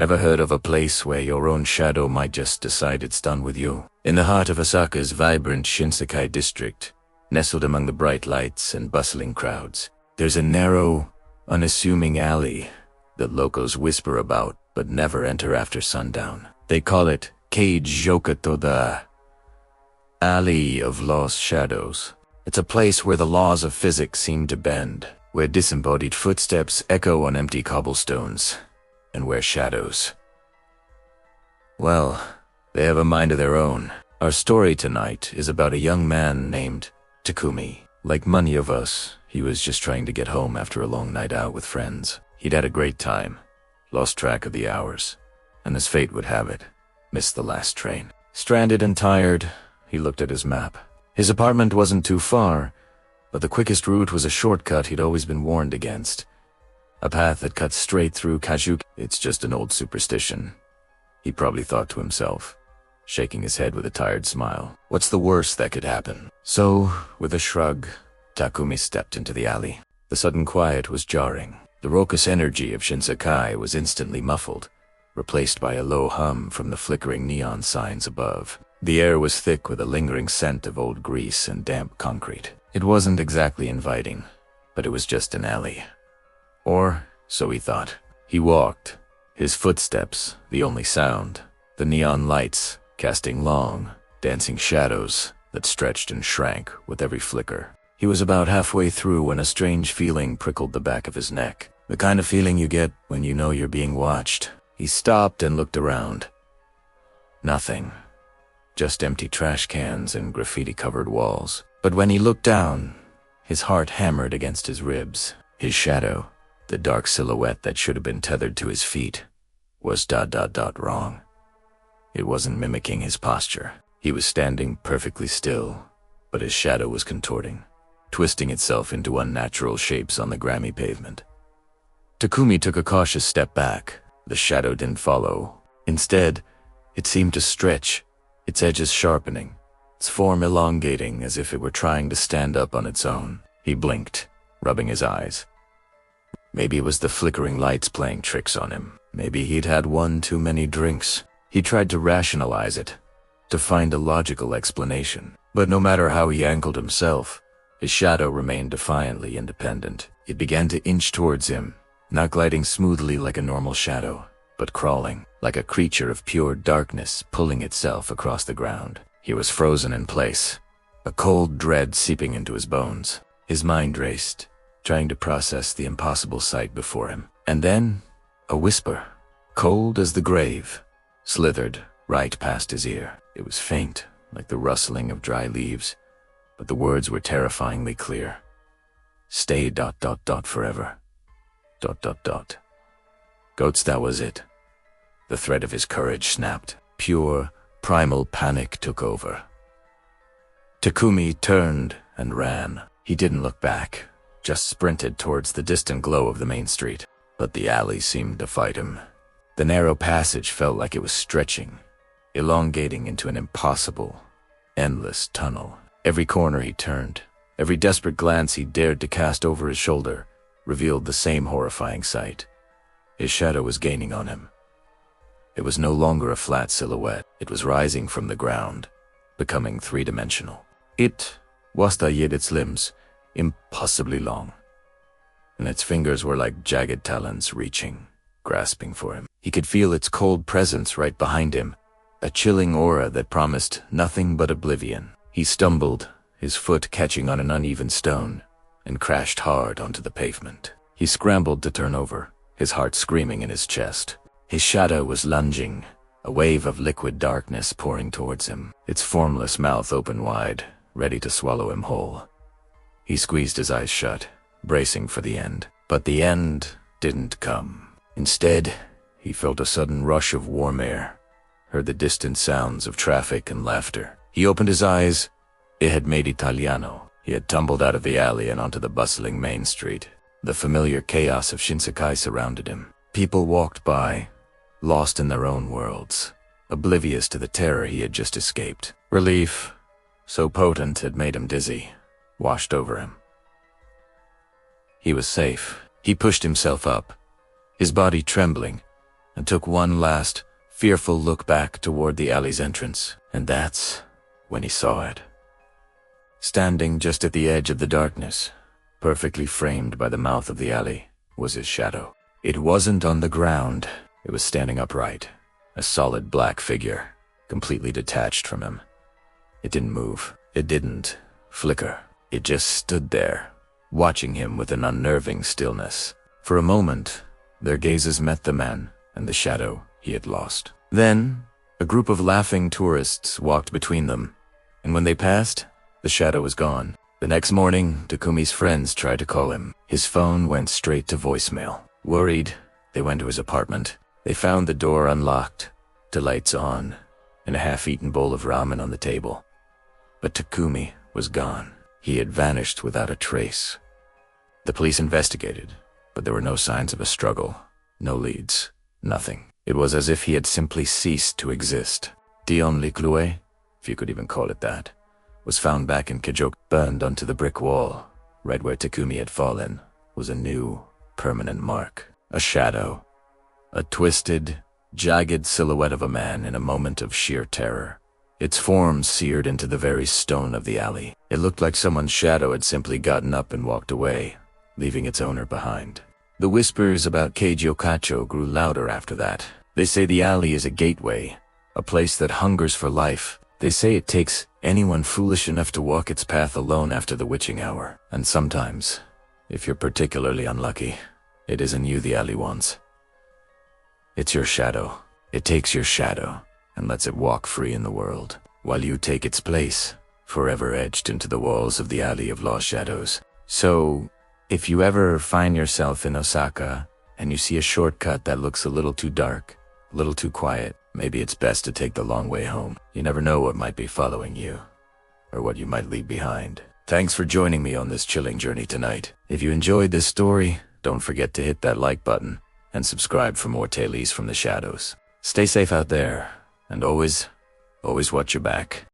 Ever heard of a place where your own shadow might just decide it's done with you? In the heart of Osaka's vibrant Shinsekai district, nestled among the bright lights and bustling crowds, there's a narrow, unassuming alley that locals whisper about but never enter after sundown. They call it Kage Yokocho, the Alley of Lost Shadows. It's a place where the laws of physics seem to bend, where disembodied footsteps echo on empty cobblestones, and where shadows, well, they have a mind of their own. Our story tonight is about a young man named Takumi. Like many of us, he was just trying to get home after a long night out with friends. He'd had a great time, lost track of the hours, and as fate would have it, missed the last train. Stranded and tired, he looked at his map. His apartment wasn't too far, but the quickest route was a shortcut he'd always been warned against. A path that cuts straight through Kajuki. It's just an old superstition, he probably thought to himself, shaking his head with a tired smile. What's the worst that could happen? So, with a shrug, Takumi stepped into the alley. The sudden quiet was jarring. The raucous energy of Shinsekai was instantly muffled, replaced by a low hum from the flickering neon signs above. The air was thick with a lingering scent of old grease and damp concrete. It wasn't exactly inviting, but it was just an alley. Or, so he thought. He walked, his footsteps the only sound, the neon lights casting long, dancing shadows that stretched and shrank with every flicker. He was about halfway through when a strange feeling prickled the back of his neck, the kind of feeling you get when you know you're being watched. He stopped and looked around. Nothing. Just empty trash cans and graffiti-covered walls. But when he looked down, his heart hammered against his ribs. His shadow, the dark silhouette that should have been tethered to his feet, was ... wrong. It wasn't mimicking his posture. He was standing perfectly still, but his shadow was contorting, twisting itself into unnatural shapes on the grimy pavement. Takumi took a cautious step back. The shadow didn't follow. Instead, it seemed to stretch, its edges sharpening, its form elongating as if it were trying to stand up on its own. He blinked, rubbing his eyes. Maybe it was the flickering lights playing tricks on him. Maybe he'd had one too many drinks. He tried to rationalize it, to find a logical explanation. But no matter how he angled himself, his shadow remained defiantly independent. It began to inch towards him, not gliding smoothly like a normal shadow, but crawling, like a creature of pure darkness pulling itself across the ground. He was frozen in place, a cold dread seeping into his bones. His mind raced, trying to process the impossible sight before him. And then, a whisper, cold as the grave, slithered right past his ear. It was faint, like the rustling of dry leaves, but the words were terrifyingly clear. Stay ... forever ... Goats, that was it. The thread of his courage snapped. Pure, primal panic took over. Takumi turned and ran. He didn't look back, just sprinted towards the distant glow of the main street. But the alley seemed to fight him. The narrow passage felt like it was stretching, elongating into an impossible, endless tunnel. Every corner he turned, every desperate glance he dared to cast over his shoulder, revealed the same horrifying sight. His shadow was gaining on him. It was no longer a flat silhouette. It was rising from the ground, becoming three-dimensional. It wasted its limbs, impossibly long, and its fingers were like jagged talons reaching, grasping for him. He could feel its cold presence right behind him, a chilling aura that promised nothing but oblivion. He stumbled, his foot catching on an uneven stone, and crashed hard onto the pavement. He scrambled to turn over, his heart screaming in his chest. His shadow was lunging, a wave of liquid darkness pouring towards him, its formless mouth open wide, ready to swallow him whole. He squeezed his eyes shut, bracing for the end. But the end didn't come. Instead, he felt a sudden rush of warm air, heard the distant sounds of traffic and laughter. He opened his eyes. It had made Italiano. He had tumbled out of the alley and onto the bustling main street. The familiar chaos of Shinsekai surrounded him. People walked by, lost in their own worlds, oblivious to the terror he had just escaped. Relief, so potent it made him dizzy, washed over him. He was safe. He pushed himself up, his body trembling, and took one last, fearful look back toward the alley's entrance. And that's when he saw it. Standing just at the edge of the darkness, perfectly framed by the mouth of the alley, was his shadow. It wasn't on the ground. It was standing upright, a solid black figure, completely detached from him. It didn't move. It didn't flicker. It just stood there, watching him with an unnerving stillness. For a moment, their gazes met the man and the shadow he had lost. Then, a group of laughing tourists walked between them, and when they passed, the shadow was gone. The next morning, Takumi's friends tried to call him. His phone went straight to voicemail. Worried, they went to his apartment. They found the door unlocked, the lights on, and a half-eaten bowl of ramen on the table. But Takumi was gone. He had vanished without a trace. The police investigated, but there were no signs of a struggle, no leads, nothing. It was as if he had simply ceased to exist. Dion Liclue, if you could even call it that, was found back in Kage Yokocho. Burned onto the brick wall, right where Takumi had fallen, was a new, permanent mark. A shadow. A twisted, jagged silhouette of a man in a moment of sheer terror. Its form seared into the very stone of the alley. It looked like someone's shadow had simply gotten up and walked away, leaving its owner behind. The whispers about Kage Yokocho grew louder after that. They say the alley is a gateway, a place that hungers for life. They say it takes anyone foolish enough to walk its path alone after the witching hour. And sometimes, if you're particularly unlucky, it isn't you the alley wants. It's your shadow. It takes your shadow and lets it walk free in the world, while you take its place, forever etched into the walls of the Alley of Lost Shadows. So, if you ever find yourself in Osaka, and you see a shortcut that looks a little too dark, a little too quiet, maybe it's best to take the long way home. You never know what might be following you, or what you might leave behind. Thanks for joining me on this chilling journey tonight. If you enjoyed this story, don't forget to hit that like button, and subscribe for more tales from the shadows. Stay safe out there. And always watch your back.